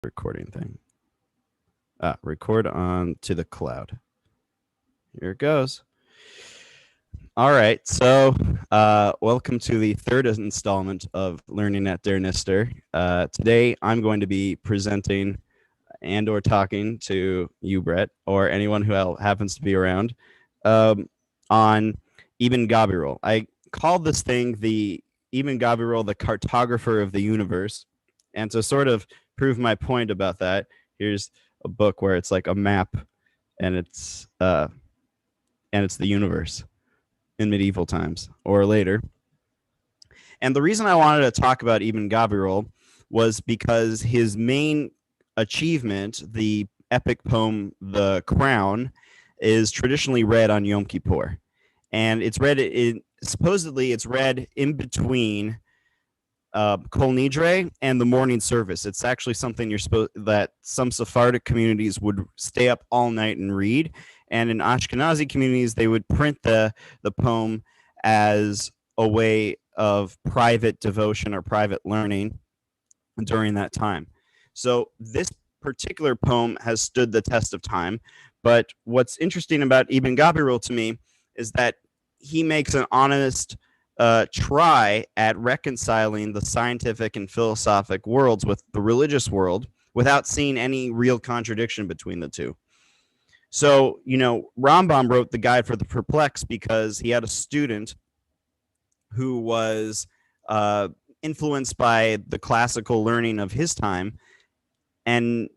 Recording thing. Record on to the cloud. Here it goes. All right, so welcome to the third installment of Learning at Der Nister. Today, I'm going to be presenting and or talking to you, Brett, or anyone who happens to be around, on Ibn Gabirol. I called this thing the Ibn Gabirol, the Cartographer of the Universe, and to sort of prove my point about that, here's a book where it's like a map, and it's the universe in medieval times or later. And the reason I wanted to talk about Ibn Gabirol was because his main achievement, the epic poem "The Crown," is traditionally read on Yom Kippur, and it's read supposedly it's read in between Kol Nidre and the morning service. It's actually something that some Sephardic communities would stay up all night and read, and in Ashkenazi communities they would print the poem as a way of private devotion or private learning during that time. So this particular poem has stood the test of time, but what's interesting about Ibn Gabirol to me is that he makes an honest try at reconciling the scientific and philosophic worlds with the religious world without seeing any real contradiction between the two. So, Rambam wrote the Guide for the Perplexed because he had a student who was influenced by the classical learning of his time, and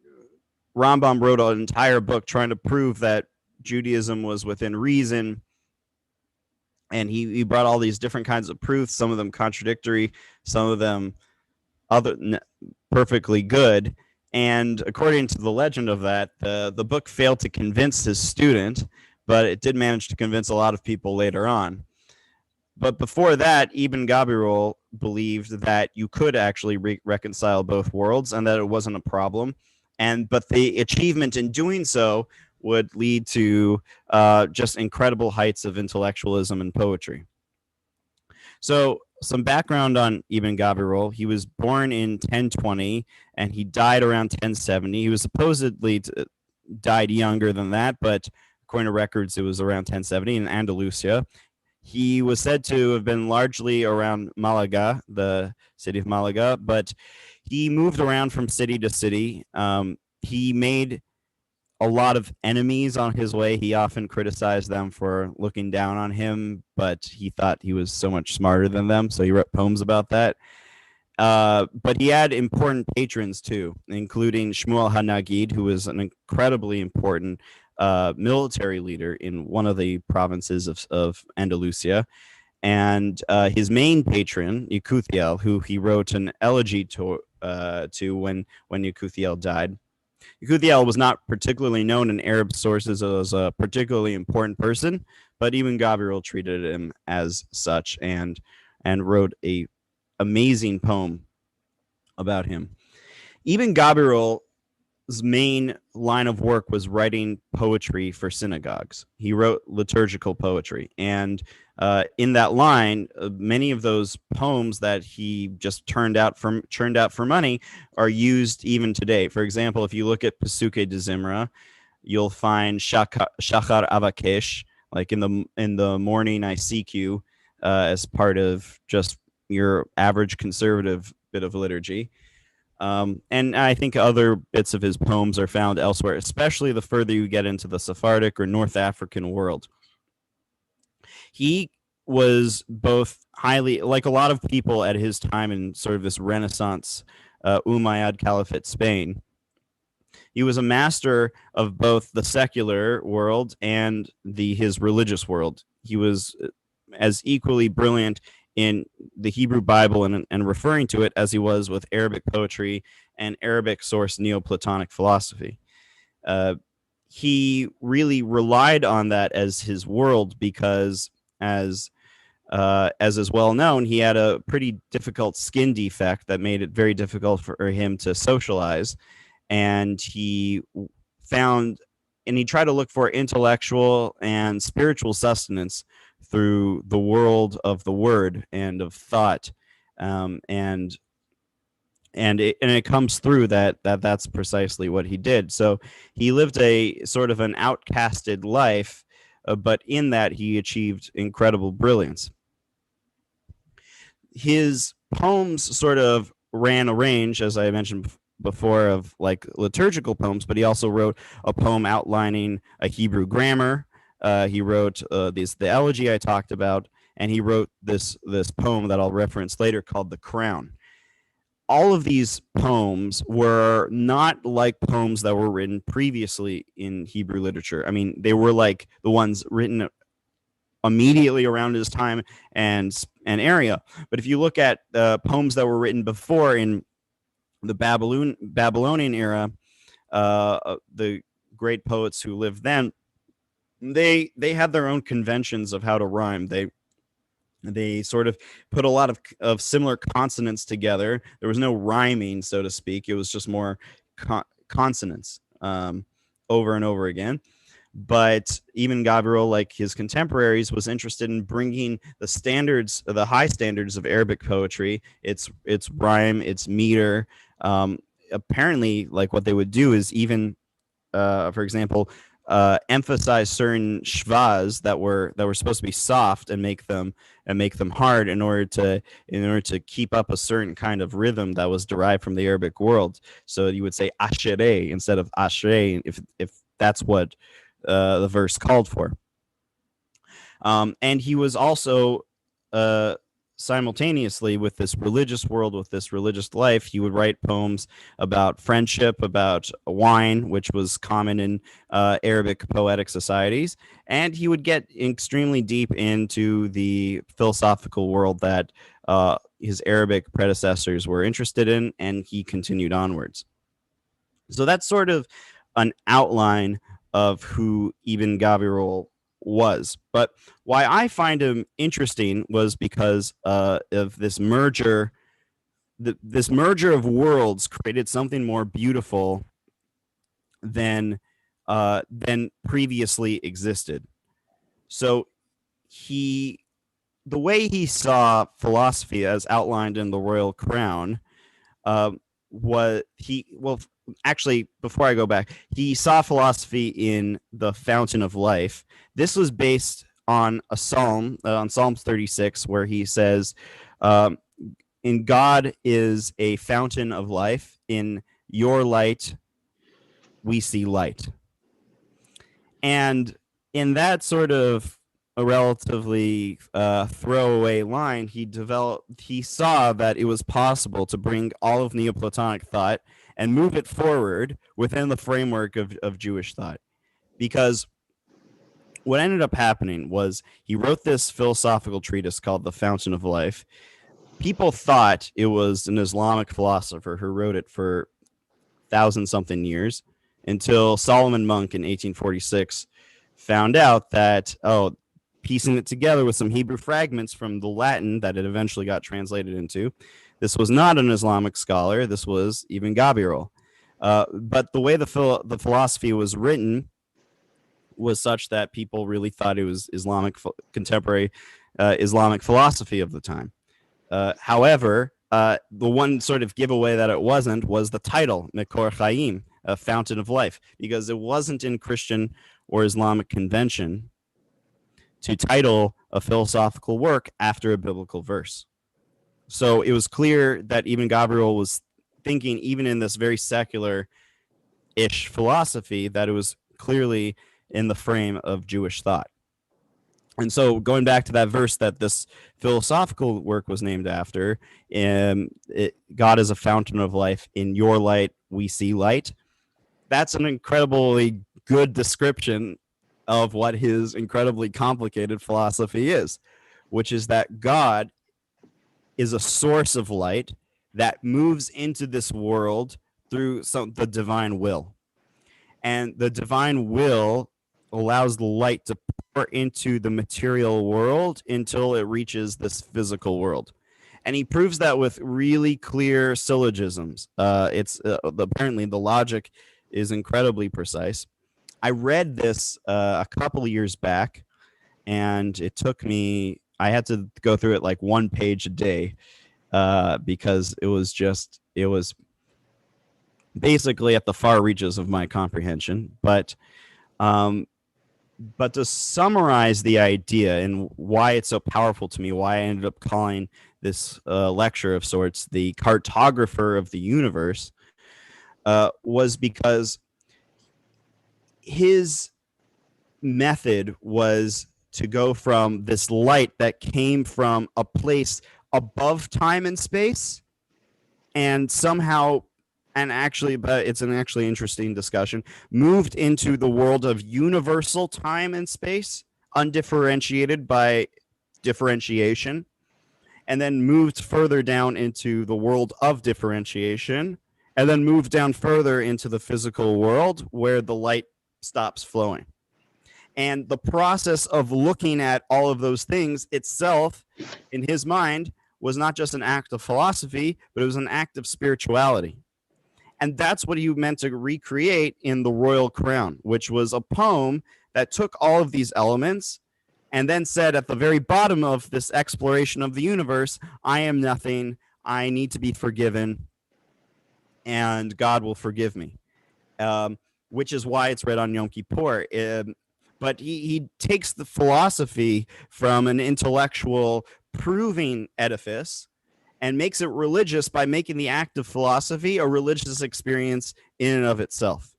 Rambam wrote an entire book trying to prove that Judaism was within reason. And he brought all these different kinds of proofs, some of them contradictory, some of them perfectly good. And according to the legend of that, the book failed to convince his student, but it did manage to convince a lot of people later on. But before that, Ibn Gabirol believed that you could actually reconcile both worlds and that it wasn't a problem. But the achievement in doing so would lead to just incredible heights of intellectualism and poetry. So some background on Ibn Gabirol. He was born in 1020 and he died around 1070. He was supposedly died younger than that, but according to records, it was around 1070 in Andalusia. He was said to have been largely around Malaga, the city of Malaga, but he moved around from city to city. He made a lot of enemies on his way. He often criticized them for looking down on him, but he thought he was so much smarter than them, so he wrote poems about that. But he had important patrons too, including Shmuel HaNagid, who was an incredibly important military leader in one of the provinces of Andalusia. And his main patron, Yekuthiel, who he wrote an elegy to when Yekuthiel died. Yekuthiel was not particularly known in Arab sources as a particularly important person, but Ibn Gabirol treated him as such and wrote a amazing poem about him. Ibn Gabirol's main line of work was writing poetry for synagogues. He wrote liturgical poetry, and in that line, many of those poems that he just churned out for money are used even today. For example, if you look at Pesuke de Zimra, you'll find Shachar Avakesh, like in the morning I seek you, as part of just your average conservative bit of liturgy. And I think other bits of his poems are found elsewhere, especially the further you get into the Sephardic or North African world. He was both highly, like a lot of people at his time in sort of this Renaissance Umayyad Caliphate Spain, he was a master of both the secular world and his religious world. He was as equally brilliant in the Hebrew Bible and referring to it as he was with Arabic poetry and Arabic source Neoplatonic philosophy. He really relied on that as his world because, as is well known, he had a pretty difficult skin defect that made it very difficult for him to socialize. And he tried to look for intellectual and spiritual sustenance through the world of the word and of thought. And And it comes through that's precisely what he did. So he lived a sort of an outcasted life, but in that he achieved incredible brilliance. His poems sort of ran a range, as I mentioned before, of like liturgical poems, but he also wrote a poem outlining a Hebrew grammar. He wrote the elegy I talked about, and he wrote this poem that I'll reference later called The Crown. All of these poems were not like poems that were written previously in Hebrew literature. I mean, they were like the ones written immediately around his time and area. But if you look at poems that were written before in the Babylonian era, the great poets who lived then, they had their own conventions of how to rhyme. They sort of put a lot of similar consonants together. There was no rhyming, so to speak. It was just more consonants over and over again. But even Gabirol, like his contemporaries, was interested in bringing the standards, the high standards of Arabic poetry, its rhyme, its meter. Apparently, like what they would do is even, for example, emphasize certain shvas that were supposed to be soft and make them hard in order to keep up a certain kind of rhythm that was derived from the Arabic world. So you would say ashere instead of ashrei if that's what the verse called for. And he was also simultaneously with this religious world, with this religious life, he would write poems about friendship, about wine, which was common in Arabic poetic societies. And he would get extremely deep into the philosophical world that his Arabic predecessors were interested in, and he continued onwards. So that's sort of an outline of who Ibn Gabirol was. But why I find him interesting was because of this merger. This merger of worlds created something more beautiful than previously existed. So the way he saw philosophy as outlined in the Royal Crown, actually, before I go back, he saw philosophy in the Fountain of Life. This was based on a psalm, on Psalms 36, where he says, "In God is a fountain of life. In your light, we see light." And in that sort of a relatively throwaway line, he saw that it was possible to bring all of Neoplatonic thought and move it forward within the framework of Jewish thought. Because what ended up happening was he wrote this philosophical treatise called The Fountain of Life. People thought it was an Islamic philosopher who wrote it for 1,000-something years, until Solomon Monk in 1846 found out that, piecing it together with some Hebrew fragments from the Latin that it eventually got translated into, this was not an Islamic scholar. This was Ibn Gabirol. But the way the philosophy was written was such that people really thought it was contemporary Islamic philosophy of the time. However, the one sort of giveaway that it wasn't was the title, Mekor Chaim, a fountain of life, because it wasn't in Christian or Islamic convention to title a philosophical work after a biblical verse. So it was clear that Ibn Gabirol was thinking, even in this very secular-ish philosophy, that it was clearly in the frame of Jewish thought. And so going back to that verse that this philosophical work was named after, God is a fountain of life. In your light, we see light. That's an incredibly good description of what his incredibly complicated philosophy is, which is that God is a source of light that moves into this world through the divine will. And the divine will allows the light to pour into the material world until it reaches this physical world. And he proves that with really clear syllogisms. Apparently the logic is incredibly precise. I read this a couple of years back, and it took me, I had to go through it like one page a day because it was just it was basically at the far reaches of my comprehension. But to summarize the idea and why it's so powerful to me, why I ended up calling this lecture of sorts the Cartographer of the Universe, was because his method was to go from this light that came from a place above time and space, and somehow, and actually, but it's an actually interesting discussion, moved into the world of universal time and space, undifferentiated by differentiation, and then moved further down into the world of differentiation, and then moved down further into the physical world where the light stops flowing. And the process of looking at all of those things itself, in his mind, was not just an act of philosophy, but it was an act of spirituality. And that's what he meant to recreate in The Royal Crown, which was a poem that took all of these elements and then said at the very bottom of this exploration of the universe, I am nothing, I need to be forgiven, and God will forgive me, which is why it's read on Yom Kippur. But he takes the philosophy from an intellectual proving edifice and makes it religious by making the act of philosophy a religious experience in and of itself.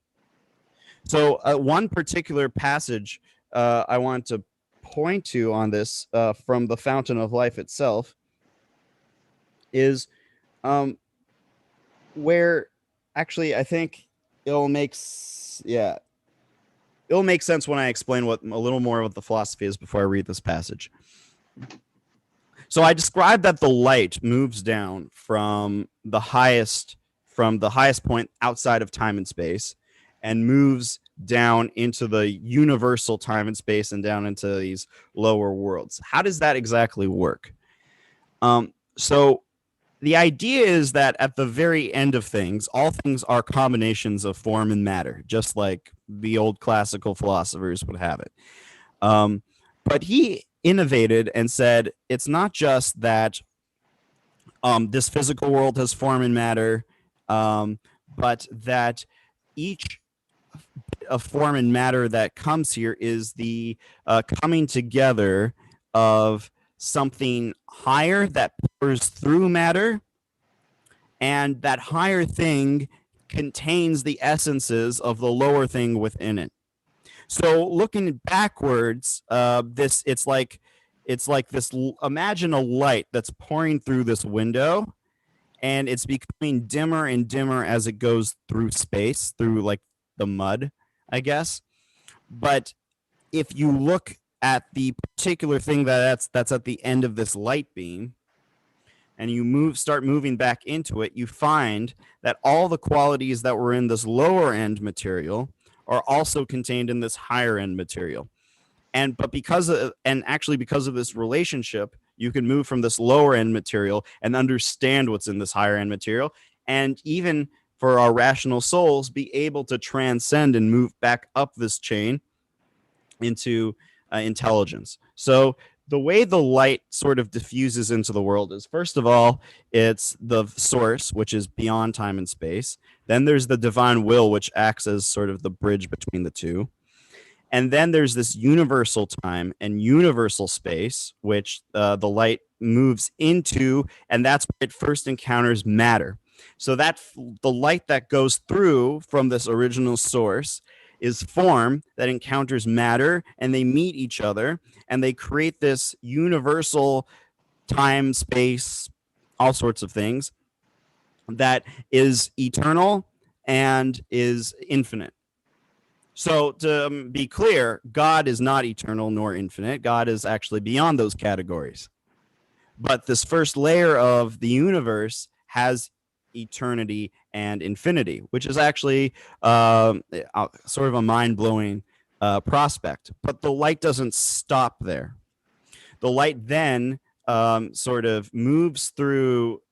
So one particular passage I want to point to on this from the Fountain of Life itself is where actually I think it'll make sense when I explain what a little more what the philosophy is before I read this passage. So I described that the light moves down from the highest point outside of time and space and moves down into the universal time and space and down into these lower worlds. How does that exactly work? So the idea is that at the very end of things, all things are combinations of form and matter, just like the old classical philosophers would have it. But he innovated and said it's not just that this physical world has form and matter, but that each bit of form and matter that comes here is the coming together of something higher that pours through matter, and that higher thing contains the essences of the lower thing within it. So looking backwards, it's like this. Imagine a light that's pouring through this window, and it's becoming dimmer and dimmer as it goes through space, through like the mud, I guess. But if you look at the particular thing that's at the end of this light beam, and you start moving back into it, you find that all the qualities that were in this lower end material are also contained in this higher end material. But because of this relationship, you can move from this lower end material and understand what's in this higher end material, and even for our rational souls, be able to transcend and move back up this chain into intelligence. So the way the light sort of diffuses into the world is, first of all, it's the source, which is beyond time and space. Then there's the divine will, which acts as sort of the bridge between the two. And then there's this universal time and universal space, which the light moves into, and that's where it first encounters matter. So that the light that goes through from this original source is form that encounters matter, and they meet each other, and they create this universal time, space, all sorts of things that is eternal and is infinite. So to be clear, God is not eternal nor infinite. God is actually beyond those categories. But this first layer of the universe has eternity and infinity, which is actually sort of a mind-blowing prospect. But the light doesn't stop there. The light then sort of moves through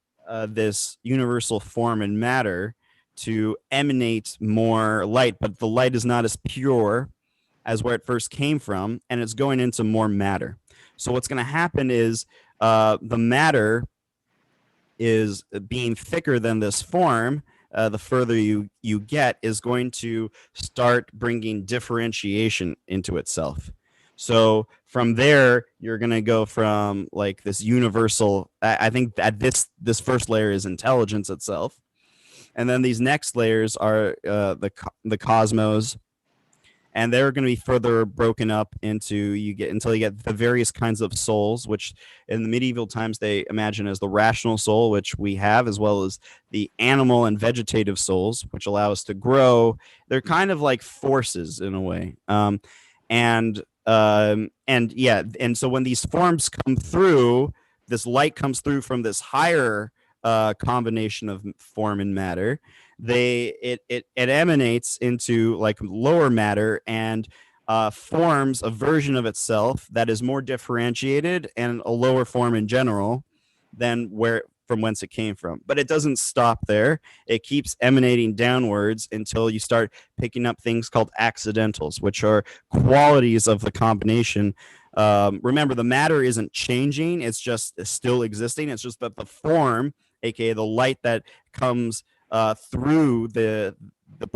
this universal form and matter to emanate more light, but the light is not as pure as where it first came from, and it's going into more matter. So what's going to happen is the matter is being thicker than this form, the further you get, is going to start bringing differentiation into itself. So from there, you're going to go from like this universal. I think that this first layer is intelligence itself, and then these next layers are the cosmos, and they're going to be further broken up into until you get the various kinds of souls, which in the medieval times they imagine as the rational soul, which we have, as well as the animal and vegetative souls, which allow us to grow. They're kind of like forces in a way, and yeah, and so when these forms come through, this light comes through from this higher combination of form and matter. It emanates into like lower matter and forms a version of itself that is more differentiated and a lower form in general than from whence it came from. But it doesn't stop there. It keeps emanating downwards until you start picking up things called accidentals, which are qualities of the combination. Remember, the matter isn't changing, it's just still existing. It's just that the form, aka the light that comes through the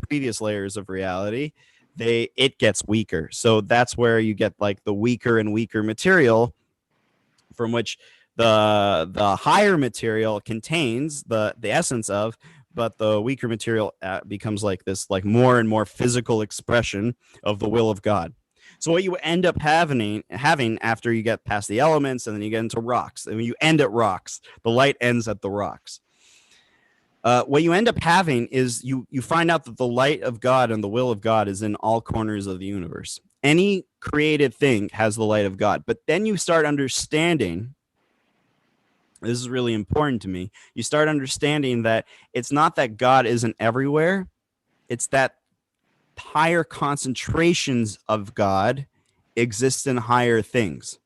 previous layers of reality, it gets weaker. So that's where you get like the weaker and weaker material, from which the higher material contains the essence of, but the weaker material becomes like this like more and more physical expression of the will of God. So what you end up having after you get past the elements and then you get into rocks, and when you end at rocks, the light ends at the rocks. What you end up having is you find out that the light of God and the will of God is in all corners of the universe. Any created thing has the light of God. But then you start understanding, this is really important to me, you start understanding that it's not that God isn't everywhere, it's that higher concentrations of God exist in higher things.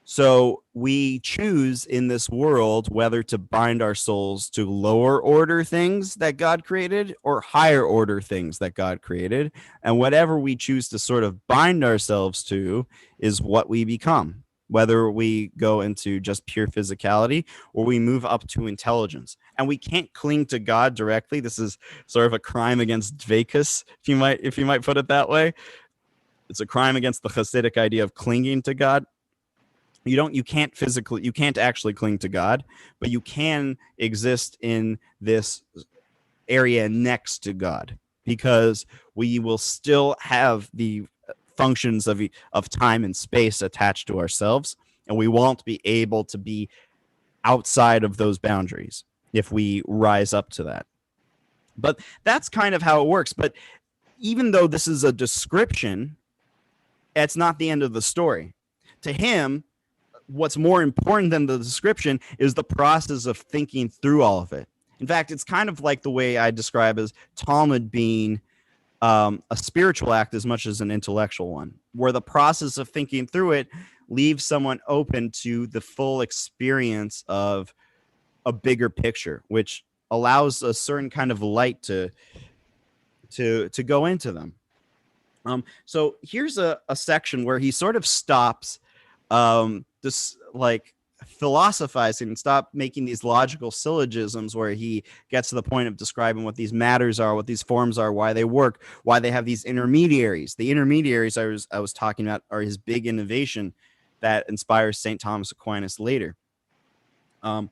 So we choose in this world whether to bind our souls to lower order things that God created or higher order things that God created. And whatever we choose to sort of bind ourselves to is what we become, whether we go into just pure physicality or we move up to intelligence. And we can't cling to God directly. This is sort of a crime against Dveikus, if you might put it that way. It's a crime against the Hasidic idea of clinging to God. You can't actually cling to God, but you can exist in this area next to God, because we will still have the functions of time and space attached to ourselves, and we won't be able to be outside of those boundaries if we rise up to that. But that's kind of how it works. But even though this is a description, it's not the end of the story. To him, what's more important than the description is the process of thinking through all of it. In fact, it's kind of like the way I describe as Talmud being a spiritual act as much as an intellectual one, where the process of thinking through it leaves someone open to the full experience of a bigger picture, which allows a certain kind of light to go into them. So here's a section where he sort of stops this like philosophizing and stop making these logical syllogisms, where he gets to the point of describing what these matters are, what these forms are, why they work, why they have these intermediaries. The intermediaries I was talking about are his big innovation that inspires St. Thomas Aquinas later. So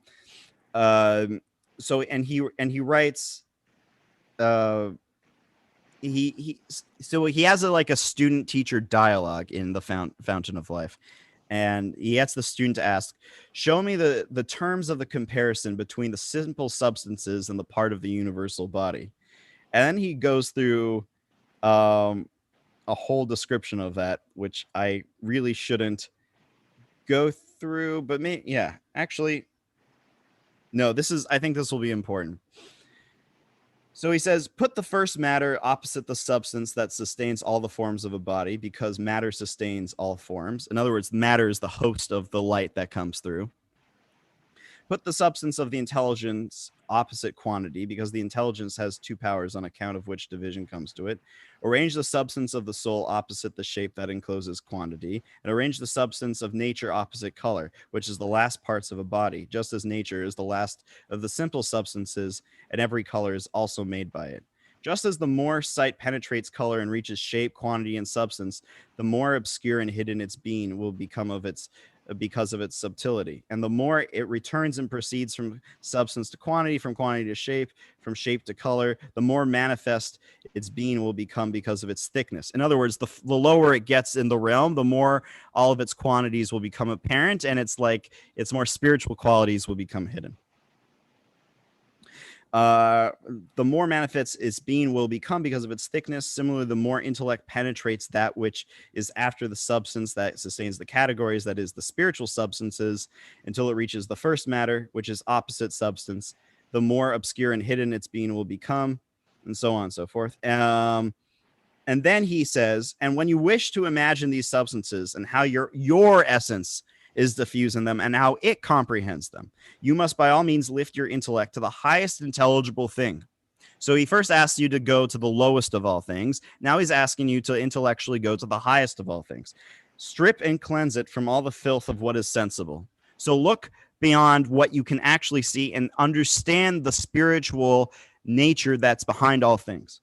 he writes he has a student teacher dialogue in the Fountain of Life. And he gets the student to ask, show me the terms of the comparison between the simple substances and the part of the universal body. And then he goes through a whole description of that, which I really shouldn't go through. But actually, no, I think this will be important. So he says, put the first matter opposite the substance that sustains all the forms of a body, because matter sustains all forms. In other words, matter is the host of the light that comes through. Put the substance of the intelligence opposite quantity, because the intelligence has two powers on account of which division comes to it. Arrange the substance of the soul opposite the shape that encloses quantity, and arrange the substance of nature opposite color, which is the last parts of a body, just as nature is the last of the simple substances, and every color is also made by it. Just as the more sight penetrates color and reaches shape, quantity, and substance, the more obscure and hidden its being will become because of its subtlety. And the more it returns and proceeds from substance to quantity, from quantity to shape, from shape to color, the more manifest its being will become because of its thickness. In other words, the lower it gets in the realm, the more all of its quantities will become apparent, and it's like its more spiritual qualities will become hidden. The more manifest its being will become because of its thickness. Similarly, the more intellect penetrates that which is after the substance that sustains the categories, that is, the spiritual substances, until it reaches the first matter, which is opposite substance, the more obscure and hidden its being will become, and so on and so forth. And then he says, and when you wish to imagine these substances and how your essence is diffused in them and how it comprehends them, you must by all means lift your intellect to the highest intelligible thing. So he first asked you to go to the lowest of all things. Now he's asking you to intellectually go to the highest of all things. Strip and cleanse it from all the filth of what is sensible. So look beyond what you can actually see and understand the spiritual nature that's behind all things.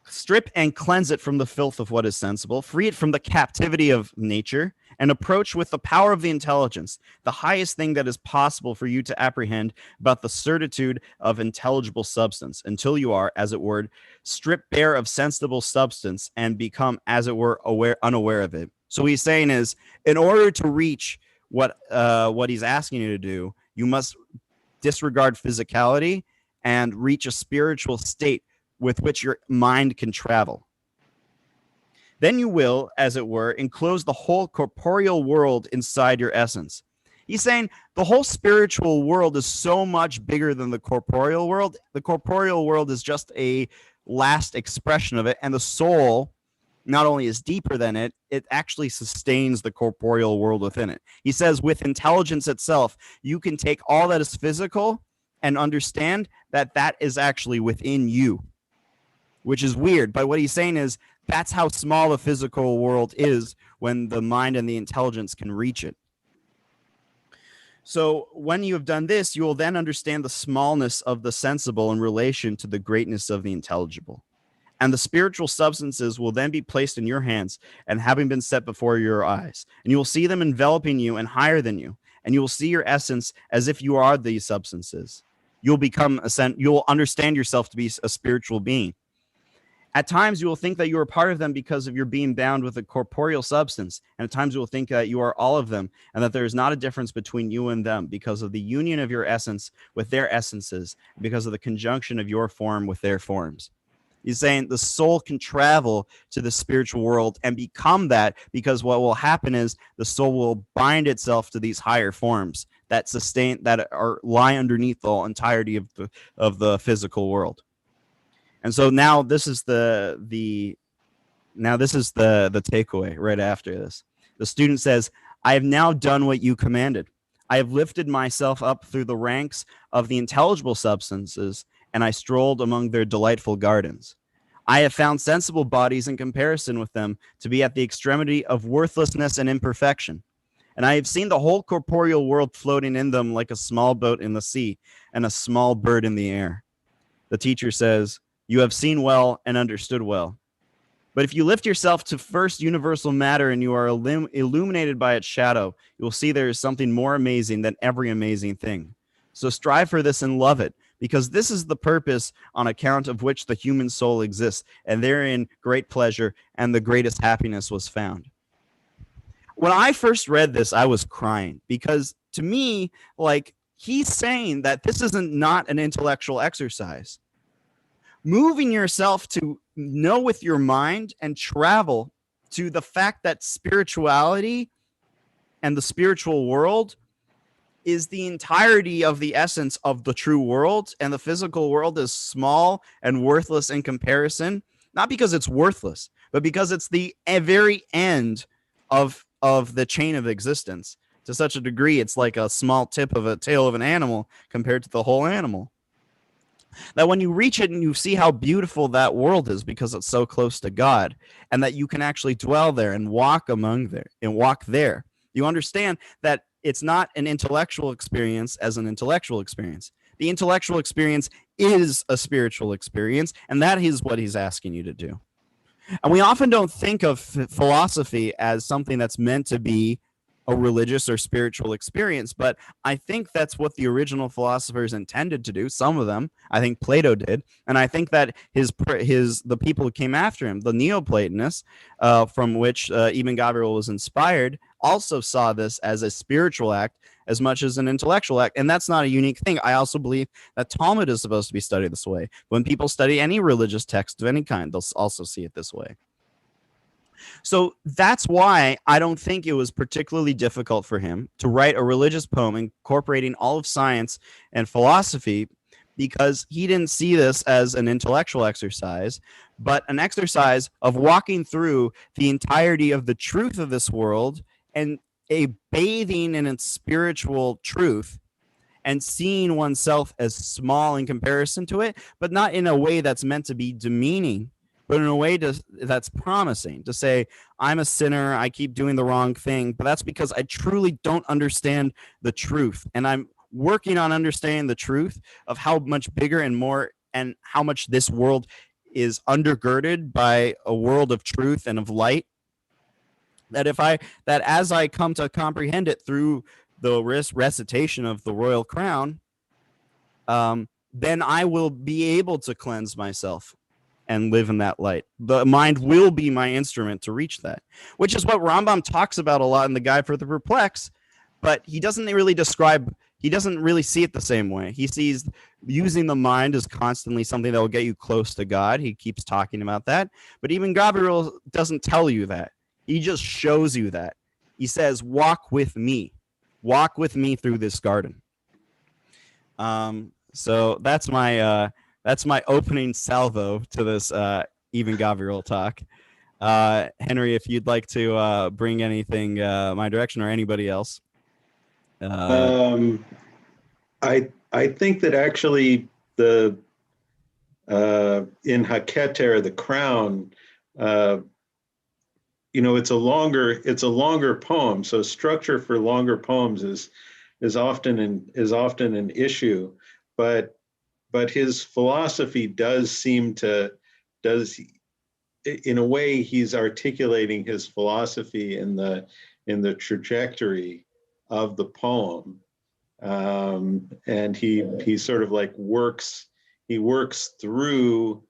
Strip and cleanse it from the filth of what is sensible, free it from the captivity of nature, and approach with the power of the intelligence, the highest thing that is possible for you to apprehend about the certitude of intelligible substance, until you are, as it were, stripped bare of sensible substance and become, as it were, unaware of it. So what he's saying is, in order to reach what he's asking you to do, you must disregard physicality and reach a spiritual state with which your mind can travel. Then you will, as it were, enclose the whole corporeal world inside your essence. He's saying the whole spiritual world is so much bigger than the corporeal world. The corporeal world is just a last expression of it, and the soul not only is deeper than it, it actually sustains the corporeal world within it. He says with intelligence itself, you can take all that is physical and understand that that is actually within you, which is weird. But what he's saying is that's how small the physical world is when the mind and the intelligence can reach it. So when you have done this, you will then understand the smallness of the sensible in relation to the greatness of the intelligible. And the spiritual substances will then be placed in your hands and having been set before your eyes. And you will see them enveloping you and higher than you. And you will see your essence as if you are these substances. You'll understand yourself to be a spiritual being. At times, you will think that you are part of them because of your being bound with a corporeal substance. And at times, you will think that you are all of them and that there is not a difference between you and them because of the union of your essence with their essences, because of the conjunction of your form with their forms. He's saying the soul can travel to the spiritual world and become that, because what will happen is the soul will bind itself to these higher forms that lie underneath the entirety of the physical world. And so now this is the takeaway right after this. The student says, I have now done what you commanded. I have lifted myself up through the ranks of the intelligible substances, and I strolled among their delightful gardens. I have found sensible bodies in comparison with them to be at the extremity of worthlessness and imperfection. And I have seen the whole corporeal world floating in them like a small boat in the sea and a small bird in the air. The teacher says, you have seen well and understood well. But if you lift yourself to first universal matter and you are illuminated by its shadow, you will see there is something more amazing than every amazing thing. So strive for this and love it, because this is the purpose on account of which the human soul exists, and therein great pleasure and the greatest happiness was found. When I first read this, I was crying, because to me, he's saying that this isn't not an intellectual exercise. Moving yourself to know with your mind and travel to the fact that spirituality and the spiritual world is the entirety of the essence of the true world, and the physical world is small and worthless in comparison, not because it's worthless, but because it's the very end of the chain of existence. To such a degree, it's like a small tip of a tail of an animal compared to the whole animal. That when you reach it and you see how beautiful that world is because it's so close to God, and that you can actually dwell there and walk among there and walk there, you understand that it's not an intellectual experience as an intellectual experience. The intellectual experience is a spiritual experience, and that is what he's asking you to do. And we often don't think of philosophy as something that's meant to be a religious or spiritual experience, but I think that's what the original philosophers intended to do. Some of them, I think Plato did, and I think that the people who came after him, the Neoplatonists, from which Ibn Gabirol was inspired, also saw this as a spiritual act as much as an intellectual act, and that's not a unique thing. I also believe that Talmud is supposed to be studied this way. When people study any religious text of any kind, they'll also see it this way. So that's why I don't think it was particularly difficult for him to write a religious poem incorporating all of science and philosophy, because he didn't see this as an intellectual exercise, but an exercise of walking through the entirety of the truth of this world and a bathing in its spiritual truth and seeing oneself as small in comparison to it, but not in a way that's meant to be demeaning, but in a way that's promising, to say, I'm a sinner, I keep doing the wrong thing, but that's because I truly don't understand the truth. And I'm working on understanding the truth of how much bigger and more, and how much this world is undergirded by a world of truth and of light. That as I come to comprehend it through the recitation of the royal crown, then I will be able to cleanse myself and live in that light. The mind will be my instrument to reach that, which is what Rambam talks about a lot in the Guide for the Perplexed, but he doesn't really see it the same way. He sees using the mind as constantly something that will get you close to God. He keeps talking about that, but even Gabriel doesn't tell you that. He just shows you that. He says, walk with me through this garden. So that's my opening salvo to this Ibn Gabirol talk. Henry, if you'd like to bring anything my direction, or anybody else. I think that actually the in Haketer, the crown, it's a longer poem. So structure for longer poems is often an issue, but his philosophy does in a way, he's articulating his philosophy in the trajectory of the poem, and he sort of like works through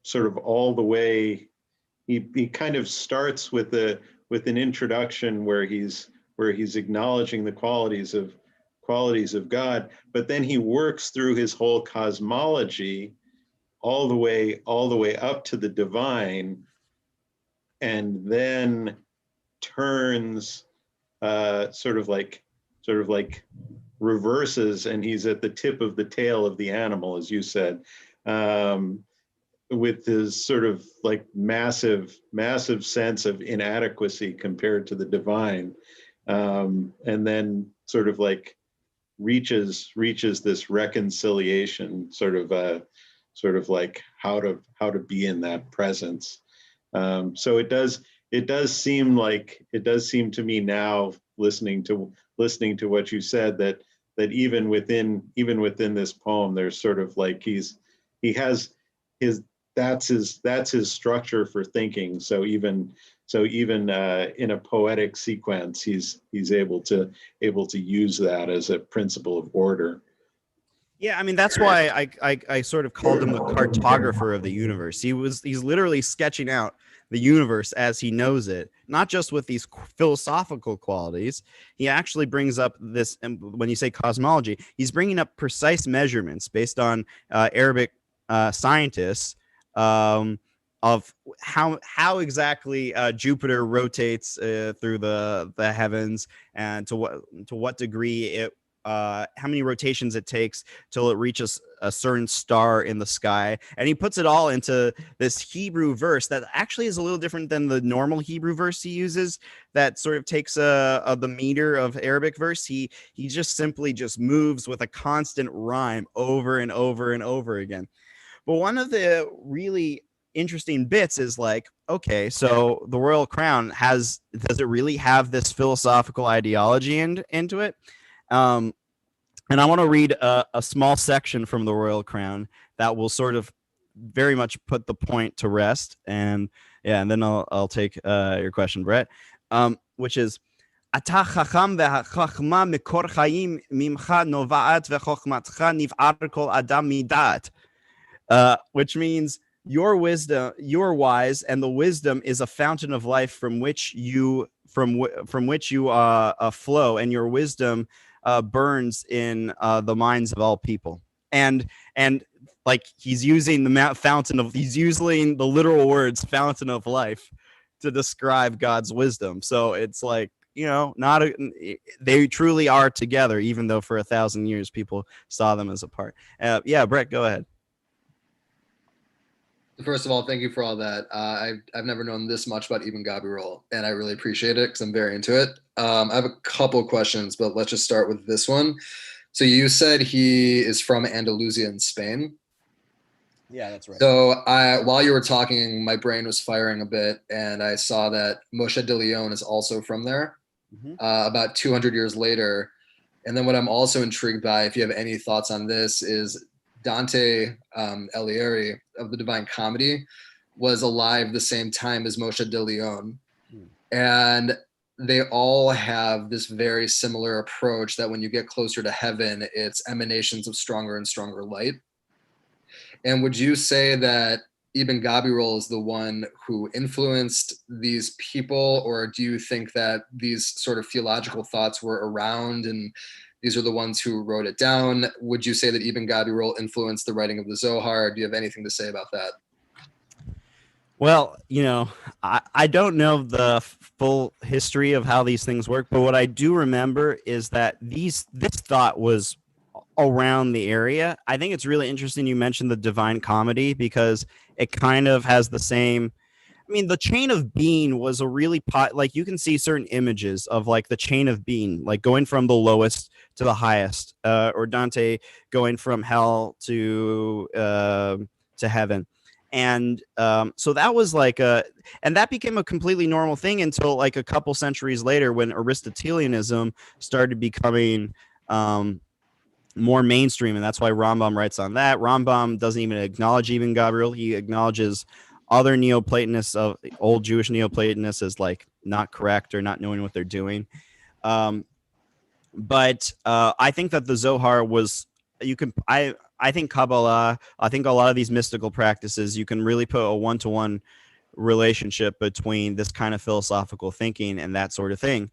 sort of all the way. He kind of starts with an introduction where he's acknowledging the qualities of God, but then he works through his whole cosmology all the way up to the divine, and then turns sort of like reverses, and he's at the tip of the tail of the animal, as you said, with his sort of like massive sense of inadequacy compared to the divine, and then sort of like reaches this reconciliation, sort of like how to be in that presence. So it does seem to me now, listening to what you said, that even within this poem, there's sort of like that's his structure for thinking. So even in a poetic sequence, he's able to use that as a principle of order. Yeah, I mean, that's why I sort of called him the cartographer of the universe. He's literally sketching out the universe as he knows it, not just with these philosophical qualities. He actually brings up this, when you say cosmology, he's bringing up precise measurements based on Arabic scientists, of how exactly Jupiter rotates through the heavens, and to what degree it how many rotations it takes till it reaches a certain star in the sky, and he puts it all into this Hebrew verse that actually is a little different than the normal Hebrew verse he uses. That sort of takes the meter of Arabic verse. He just simply just moves with a constant rhyme over and over and over again. But one of the really interesting bits is like, okay, so the royal crown does it really have this philosophical ideology into it? And I want to read a small section from the royal crown that will sort of very much put the point to rest. And yeah, and then I'll take your question, Brett, which is, אתה חכם והחכמה מקור חיים ממך נובעת וחוכמתך נבער כל אדם מדעת. Which means your wisdom, you're wise, and the wisdom is a fountain of life from which you flow, and your wisdom burns in the minds of all people. And like he's using he's using the literal words fountain of life to describe God's wisdom. So it's like, they truly are together, even though for 1,000 years people saw them as apart. Yeah, Brett, go ahead. First of all, thank you for all that. I've never known this much about Ibn Gabirol, and I really appreciate it because I'm very into it. I have a couple questions, but let's just start with this one. So you said he is from Andalusia in Spain. Yeah, that's right. So while you were talking, my brain was firing a bit, and I saw that Moshe de Leon is also from there, about 200 years later. And then what I'm also intrigued by, if you have any thoughts on this, is Dante Alighieri of the Divine Comedy was alive the same time as Moshe de Leon. And they all have this very similar approach that when you get closer to heaven, it's emanations of stronger and stronger light. And would you say that Ibn Gabirol is the one who influenced these people, or do you think that these sort of theological thoughts were around and these are the ones who wrote it down? Would you say that Ibn Gabirol influenced the writing of the Zohar? Do you have anything to say about that? Well, I don't know the full history of how these things work, but what I do remember is that this thought was around the area. I think it's really interesting you mentioned the Divine Comedy because it kind of has the same. I mean, the chain of being was a really like you can see certain images of like the chain of being, like going from the lowest to the highest, or Dante going from hell to heaven. And so that was like and that became a completely normal thing until like a couple centuries later when Aristotelianism started becoming more mainstream. And that's why Rambam writes on that. Rambam doesn't even acknowledge Ibn Gabirol. He acknowledges other Neoplatonists of old Jewish Neoplatonists as like not correct or not knowing what they're doing. But I think that the Zohar was, I think Kabbalah, I think a lot of these mystical practices, you can really put a one-to-one relationship between this kind of philosophical thinking and that sort of thing.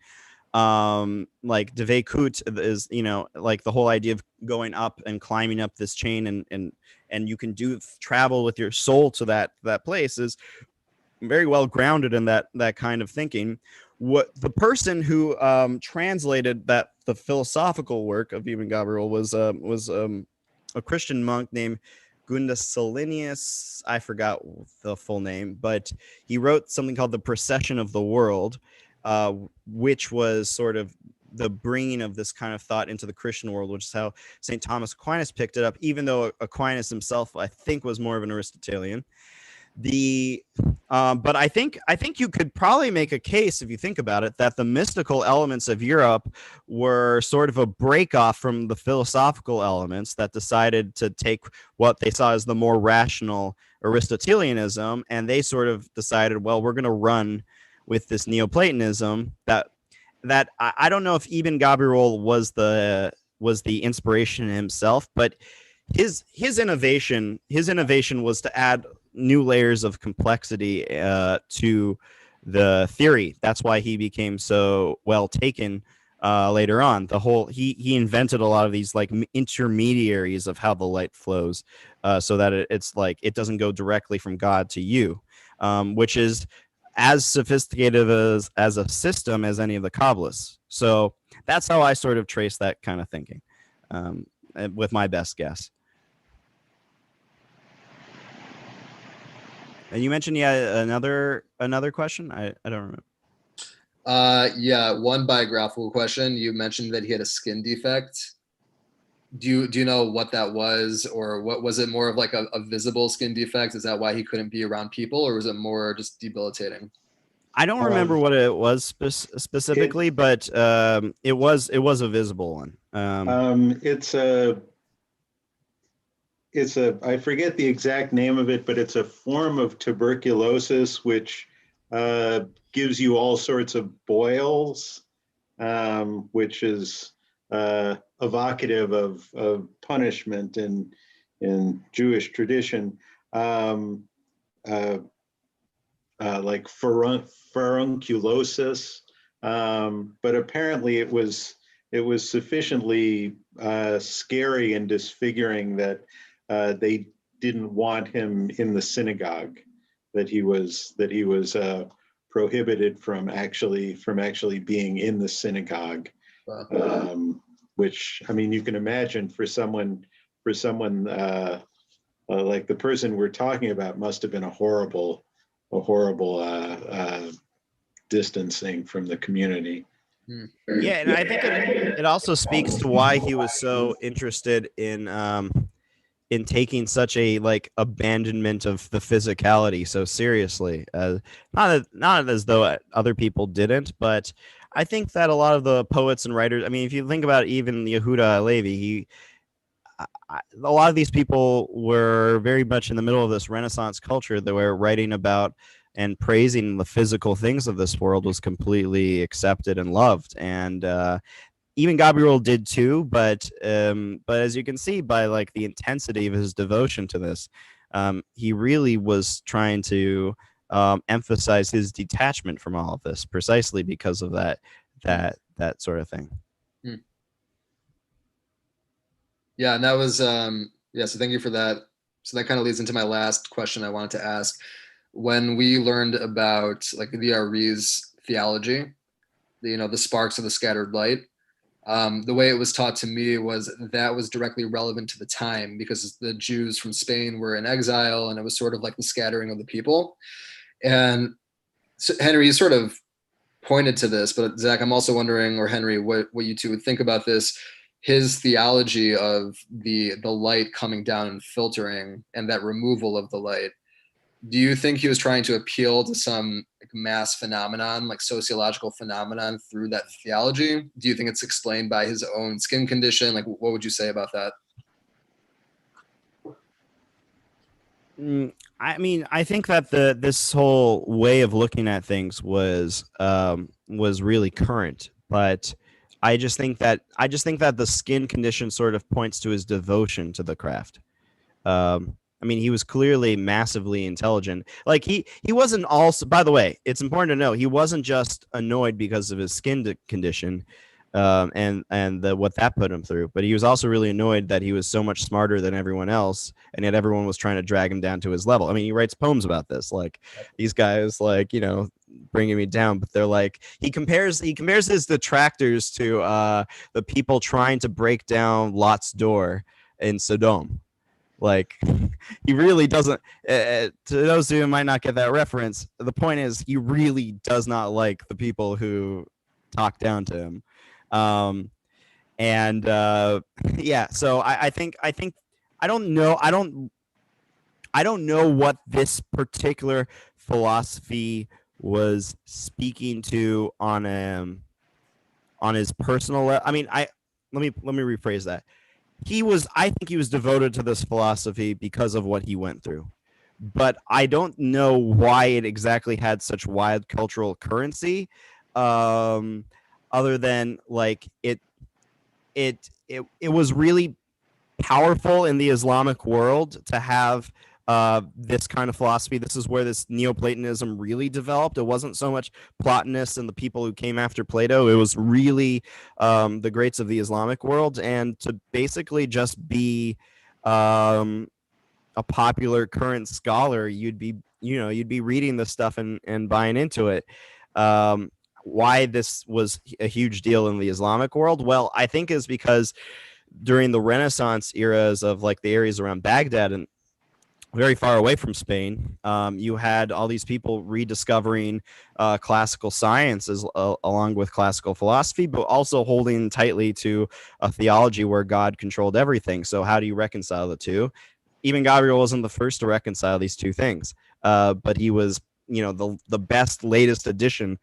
Like Devekut is, like the whole idea of going up and climbing up this chain and you can travel with your soul to that place is very well grounded in that kind of thinking. What the person who translated the philosophical work of Ibn Gabirol was a Christian monk named Gundasalinius. I forgot the full name, but he wrote something called The Procession of the World, which was sort of the bringing of this kind of thought into the Christian world, which is how St. Thomas Aquinas picked it up, even though Aquinas himself, I think, was more of an Aristotelian. But I think you could probably make a case, if you think about it, that the mystical elements of Europe were sort of a break off from the philosophical elements that decided to take what they saw as the more rational Aristotelianism, and they sort of decided, well, we're going to run with this Neoplatonism that I don't know if Ibn Gabirol was the inspiration himself, but his innovation was to add new layers of complexity to the theory. That's why he became so well taken later on. He invented a lot of these like intermediaries of how the light flows, so that it's like it doesn't go directly from God to you, which is as sophisticated as a system as any of the Kabbalists. So that's how I sort of trace that kind of thinking, with my best guess. And you mentioned another question. I don't remember. Yeah, one biographical question. You mentioned that he had a skin defect. Do you know what that was, or what was it? More of like a visible skin defect? Is that why he couldn't be around people, or was it more just debilitating? I don't remember what it was specifically, but it was a visible one. It's a I forget the exact name of it, but it's a form of tuberculosis which gives you all sorts of boils, which is evocative of punishment in Jewish tradition, like furunculosis. But apparently it was sufficiently scary and disfiguring that they didn't want him in the synagogue, that he was prohibited from actually being in the synagogue. Which, I mean, you can imagine for someone like the person we're talking about must have been a horrible distancing from the community. Yeah, and I think it also speaks to why he was so interested in taking such a like abandonment of the physicality so seriously. Not as though other people didn't, but I think that a lot of the poets and writers, I mean, if you think about even Yehuda Halevi, a lot of these people were very much in the middle of this Renaissance culture. They were writing about and praising the physical things of this world was completely accepted and loved. And even Gabirol did too, but as you can see by like the intensity of his devotion to this, he really was trying to emphasize his detachment from all of this precisely because of that sort of thing. Yeah, and that was so thank you for that. So that kind of leads into my last question I wanted to ask. When we learned about like the Ari's theology, the sparks of the scattered light, the way it was taught to me was that was directly relevant to the time because the Jews from Spain were in exile, and it was sort of like the scattering of the people. And so, Henry, you sort of pointed to this, but Zach, I'm also wondering, or Henry, what you two would think about this. His theology of the light coming down and filtering, and that removal of the light. Do you think he was trying to appeal to some like mass phenomenon, like sociological phenomenon through that theology? Do you think it's explained by his own skin condition? Like, what would you say about that? I mean, I think that this whole way of looking at things was really current, but I just think that the skin condition sort of points to his devotion to the craft. I mean, he was clearly massively intelligent. Like he wasn't also, by the way, it's important to know, he wasn't just annoyed because of his skin condition and what that put him through, but he was also really annoyed that he was so much smarter than everyone else, and yet everyone was trying to drag him down to his level. I mean, he writes poems about this, like these guys, like, bringing me down, but they're like, he compares his detractors to the people trying to break down Lot's door in Sodom. Like, he really doesn't, to those who might not get that reference, the point is he really does not like the people who talk down to him. Yeah, so I think I don't know what this particular philosophy was speaking to on his personal I mean, let me rephrase that. I think he was devoted to this philosophy because of what he went through, but I don't know why it exactly had such wide cultural currency, other than like it was really powerful in the Islamic world to have this kind of philosophy. This is where this Neoplatonism really developed. It wasn't so much Platonists and the people who came after Plato. It was really the greats of the Islamic world, and to basically just be a popular current scholar, you'd be reading this stuff and buying into it. why this was a huge deal in the Islamic world. Well, I think is because during the Renaissance eras of like the areas around Baghdad and very far away from Spain, you had all these people rediscovering classical sciences along with classical philosophy, but also holding tightly to a theology where God controlled everything. So how do you reconcile the two? Ibn Gabirol wasn't the first to reconcile these two things, but he was, the best latest addition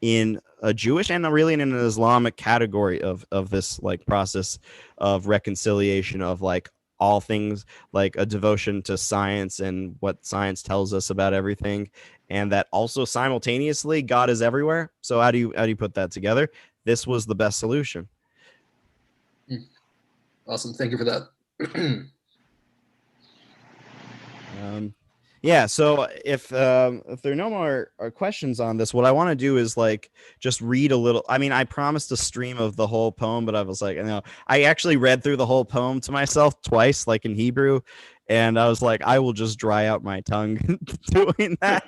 in a Jewish and really in an Islamic category of this like process of reconciliation of like all things, like a devotion to science and what science tells us about everything, and that also simultaneously God is everywhere. So how do you put that together? This was the best solution. Awesome, thank you for that. Yeah, so if there are no more questions on this, what I want to do is like just read a little. I mean, I promised a stream of the whole poem, but I was like, I actually read through the whole poem to myself twice, like in Hebrew, and I was like, I will just dry out my tongue doing that.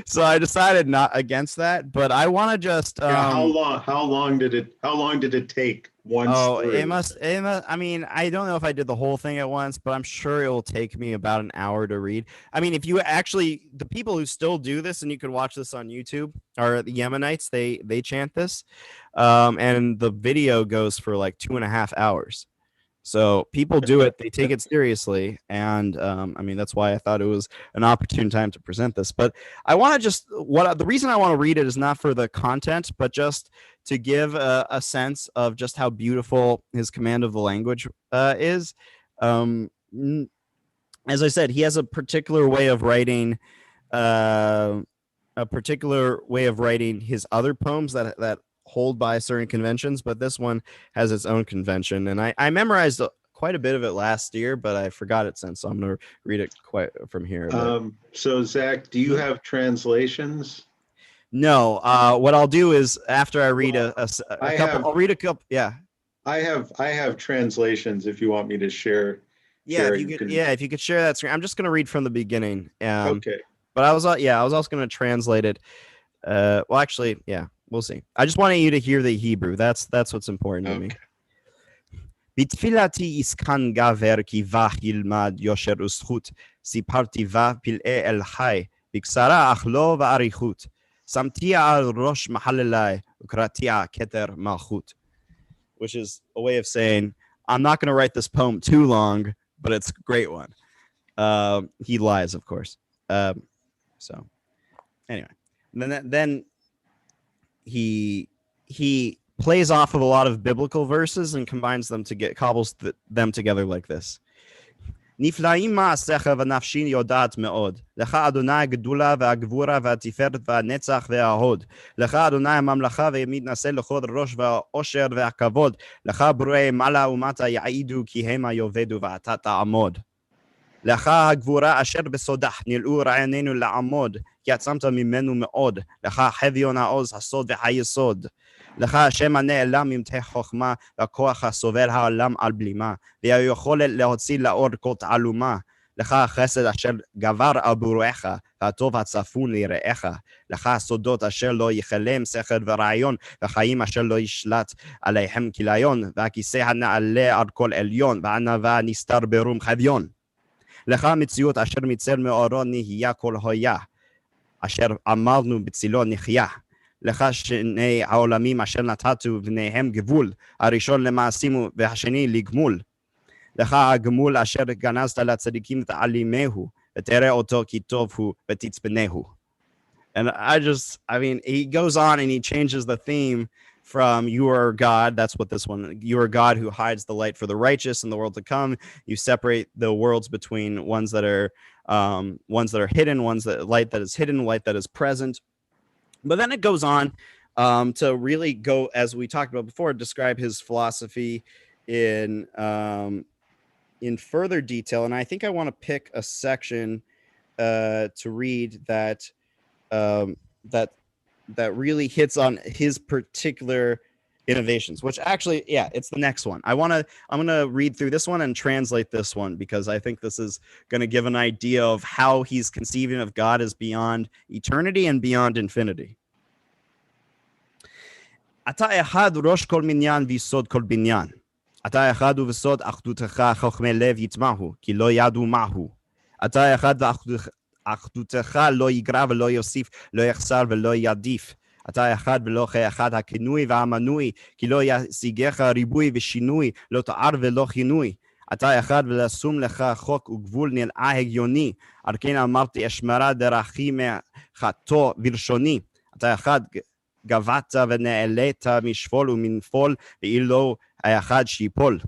So I decided not against that, but I want to just how long did it take once through? it must I mean, I don't know if I did the whole thing at once, but I'm sure it will take me about an hour to read. I mean, if you actually, the people who still do this, and you could watch this on YouTube, are the Yemenites. They chant this, and the video goes for like 2.5 hours. So people do it, they take it seriously, and I mean, that's why I thought it was an opportune time to present this. But I want to just, the reason I want to read it is not for the content, but just to give a sense of just how beautiful his command of the language is. As I said, he has a particular way of writing, his other poems that hold by certain conventions, but this one has its own convention. And I memorized quite a bit of it last year, but I forgot it since, so I'm going to read it quite from here. So Zach, do you have translations? No. What I'll do is after I read a couple, I'll read a couple. Yeah. I have translations if you want me to share. Yeah, if you could share that screen. I'm just going to read from the beginning. Okay. But I was also going to translate it. Well, actually, yeah, we'll see. I just wanted you to hear the Hebrew. That's what's important to me. בתפילתי יסכן גבר כי בך ילמד יושר וזכות, סיפרתי בה פלאי אל חי, בקצרה אך לא באריכות, שמתיה על ראש מחללי, וקראתיה כתר מלכות. Which is a way of saying, I'm not going to write this poem too long, but it's a great one. He lies, of course. So, anyway, then he plays off of a lot of biblical verses and combines them cobbles them together like this. נפלאים מעשיך ונפשי יודעת מאוד. לך אדוני הגדולה והגבורה והתפארת והנצח וההוד. לך אדוני הממלכה ומתנשא לכל ראש והעושר והכבוד. לך ברואי מעלה ומטה יעידו כי המה יאבדו ואתה תעמוד. לך הגבורה אשר בסודך נלאו רעינינו לעמוד, כי עצמת ממנו מאוד. לך חביון העוז הסוד והיסוד. לך השם הנעלם ממתי חוכמה, והכוח הסובל העולם על בלימה, והיכולת להוציא לאור כל תעלומה. לך החסד אשר גבר על ברואיך, והטוב הצפון ליראיך. לך הסודות אשר לא יחלם שכל ורעיון, וחיים אשר לא ישלט עליהם כליון, והכיסא הנעלה על כל עליון, והענווה נסתר ברום חביון. לך מציאות אשר מצל מאורו נהיה כל הויה, אשר עמלנו בצילו נחיה. לך שני העולמים אשר נתתו ביניהם גבול, הראשון למעשים והשני לגמול. לך הגמול אשר גנזת לצדיקים תעלימהו, ותראה אותו כי טוב הוא ותצפנהו. And I mean, he goes on and he changes the theme from you are God, that's what this one, you are God who hides the light for the righteous in the world to come. You separate the worlds between ones that are hidden, light that is hidden, light that is present. But then it goes on to really go, as we talked about before, describe his philosophy in further detail. And I think I want to pick a section to read that really hits on his particular innovations, which actually, yeah, it's the next one. I'm going to read through this one and translate this one because I think this is going to give an idea of how he's conceiving of God as beyond eternity and beyond infinity. אתה אחד ראש כל מניין ויסוד כל בניין. אתה אחד ובסוד אחדותך חכמי לב יטמעו, כי לא ידעו מהו. אתה אחד ואחדותך לא יגרע ולא יוסיף, לא יחסר ולא ידיף. אתה אחד ולא כאחד הכינוי והמנוי, כי לא ישיגך ריבוי ושינוי, לא תואר ולא כינוי. אתה אחד ולשום לך חוק וגבול נראה הגיוני, על כן אמרתי אשמרה דרכי מחטוא ולשוני. אתה אחד גבעת ונעלית משפול ומנפול, ואילו האחד שיפול.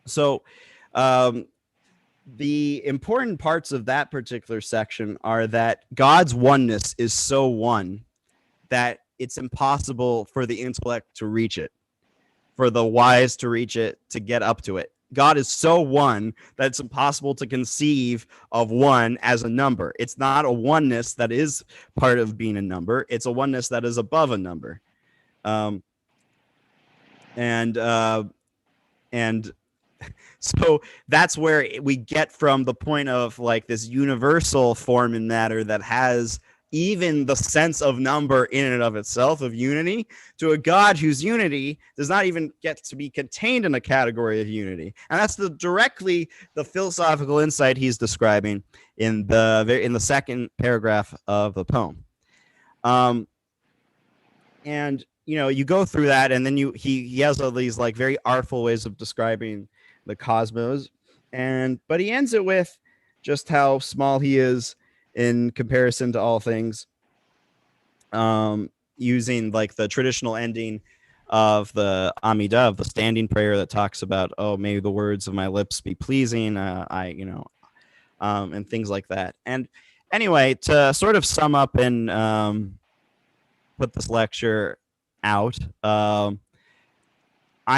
So, the important parts of that particular section are that God's oneness is so one that it's impossible for the intellect to reach it, for the wise to reach it, to get up to it. God is so one that it's impossible to conceive of one as a number. It's not a oneness that is part of being a number. It's a oneness that is above a number. And so that's where we get from the point of like this universal form and matter that has even the sense of number in and of itself, of unity, to a God whose unity does not even get to be contained in a category of unity. And that's directly the philosophical insight he's describing in the second paragraph of the poem. And you go through that, and then he has all these like very artful ways of describing the cosmos, but he ends it with just how small he is in comparison to all things, using like the traditional ending of the Amidah, of the standing prayer that talks about, oh, may the words of my lips be pleasing, and things like that. And anyway, to sort of sum up and put this lecture out, I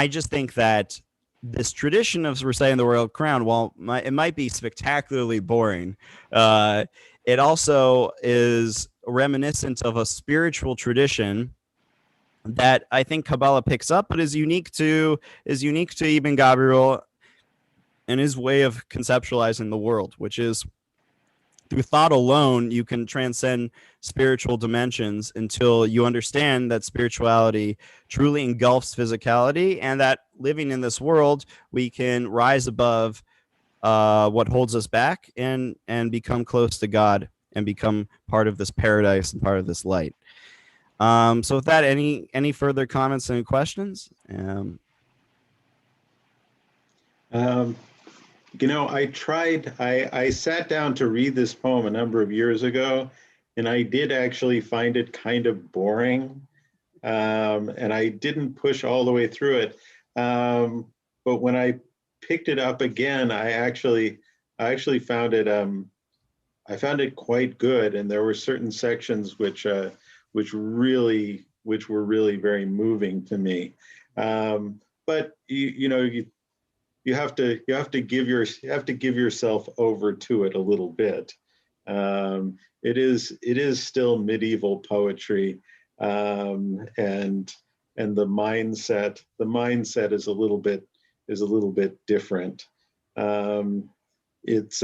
just think that this tradition of reciting the Royal Crown, while it might be spectacularly boring, it also is reminiscent of a spiritual tradition that I think Kabbalah picks up, but is unique to Ibn Gabirol and his way of conceptualizing the world, which is through thought alone, you can transcend spiritual dimensions until you understand that spirituality truly engulfs physicality, and that living in this world, we can rise above what holds us back and become close to God and become part of this paradise and part of this light. So with that, any further comments and questions? I sat down to read this poem a number of years ago, and I did actually find it kind of boring. And I didn't push all the way through it. But when I picked it up again, I actually found it, I found it quite good. And there were certain sections which were really very moving to me. But you have to give yourself over to it a little bit. It is still medieval poetry, and the mindset is a little bit different. It's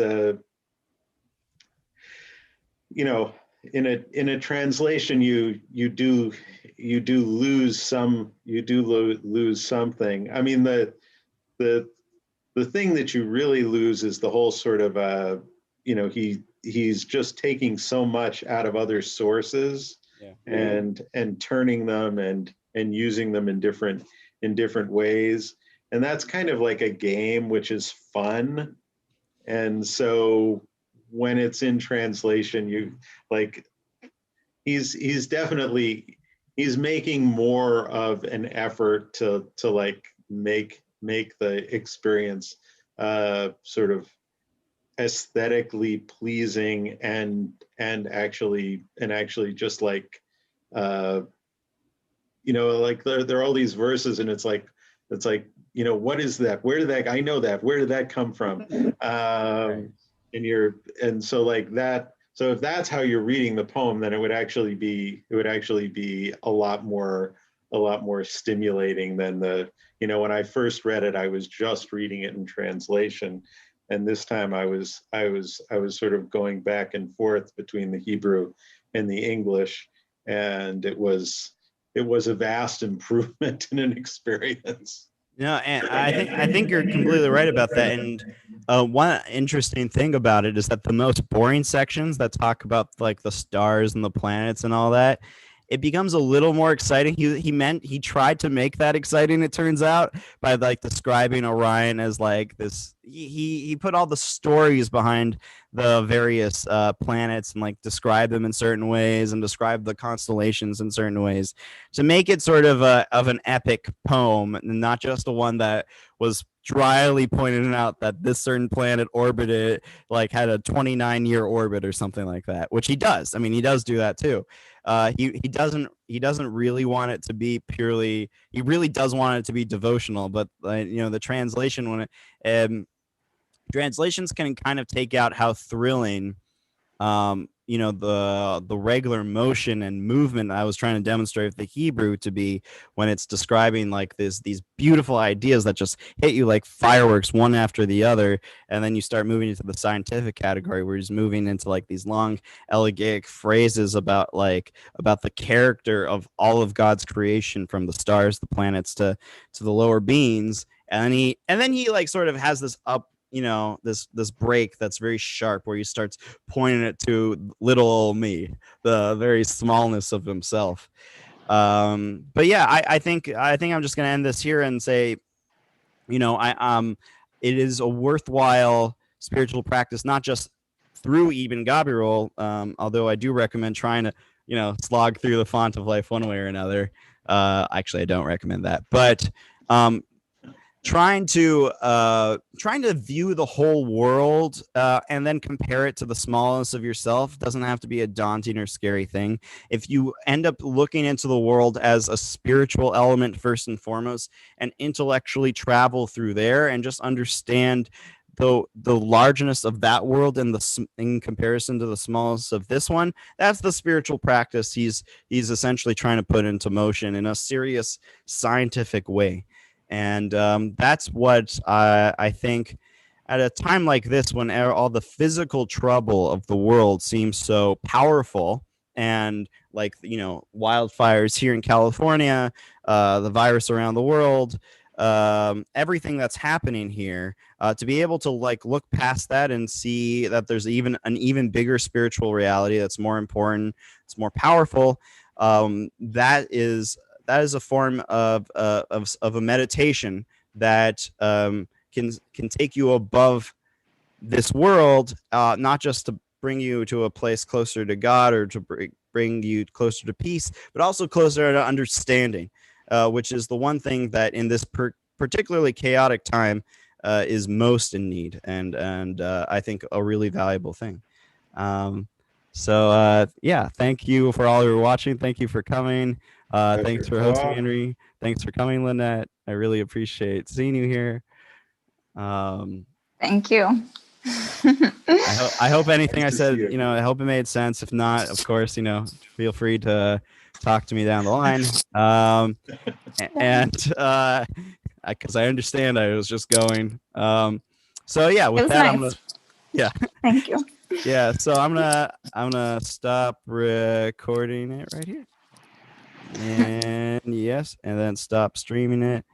in a translation you do lose something. I mean, the thing that you really lose is the whole sort of he's just taking so much out of other sources, yeah, and turning them and using them in different ways, and that's kind of like a game, which is fun. And so when it's in translation, you like he's making more of an effort to like make the experience sort of aesthetically pleasing and actually just like like there are all these verses, and it's like what is that? Where did that? I know that. Where did that come from? Right. And so like that. So if that's how you're reading the poem, then it would actually be a lot more lot more stimulating than when I first read it, I was just reading it in translation. And this time I was sort of going back and forth between the Hebrew and the English. And it was a vast improvement in an experience. No, and I think you're completely right about that. And one interesting thing about it is that the most boring sections that talk about like the stars and the planets and all that, it becomes a little more exciting. He tried to make that exciting, it turns out, by like describing Orion as like this. He put all the stories behind the various planets and like describe them in certain ways and describe the constellations in certain ways to make it sort of an epic poem, and not just a one that was dryly pointing out that this certain planet orbited, like had a 29-year orbit or something like that, which he does. I mean, he does do that too. He doesn't really want it to be purely. He really does want it to be devotional, but the translation when it translations can kind of take out how thrilling the regular motion and movement I was trying to demonstrate with the Hebrew to be when it's describing like these beautiful ideas that just hit you like fireworks one after the other, and then you start moving into the scientific category where he's moving into like these long elegiac phrases about the character of all of God's creation, from the stars, the planets to the lower beings, and then he like sort of has this up this break that's very sharp where he starts pointing it to little old me, the very smallness of himself. But yeah, I think I'm just gonna end this here and say, it is a worthwhile spiritual practice, not just through Ibn Gabirol, although I do recommend trying to slog through the font of life one way or another. Actually, I don't recommend that, but trying to view the whole world and then compare it to the smallness of yourself doesn't have to be a daunting or scary thing. If you end up looking into the world as a spiritual element first and foremost, and intellectually travel through there and just understand the largeness of that world and in comparison to the smallness of this one, that's the spiritual practice he's essentially trying to put into motion in a serious scientific way. And that's what I think at a time like this, when all the physical trouble of the world seems so powerful, and like wildfires here in California, the virus around the world, everything that's happening here, to be able to like look past that and see that there's an even bigger spiritual reality that's more important, it's more powerful. That is a form of a meditation that can take you above this world, not just to bring you to a place closer to God or to bring you closer to peace, but also closer to understanding, which is the one thing that in this particularly chaotic time is most in need, and I think a really valuable thing. So yeah, thank you for all who are watching. Thank you for coming. Thanks for hosting, Henry. Thanks for coming, Lynette. I really appreciate seeing you here. Thank you. I hope anything Nice I to said, see you. I hope it made sense. If not, of course, feel free to talk to me down the line. And because I understand, I was just going. So yeah, with that, nice. I'm gonna. Yeah. Thank you. Yeah. So I'm gonna stop recording it right here. And yes, and then stop streaming it.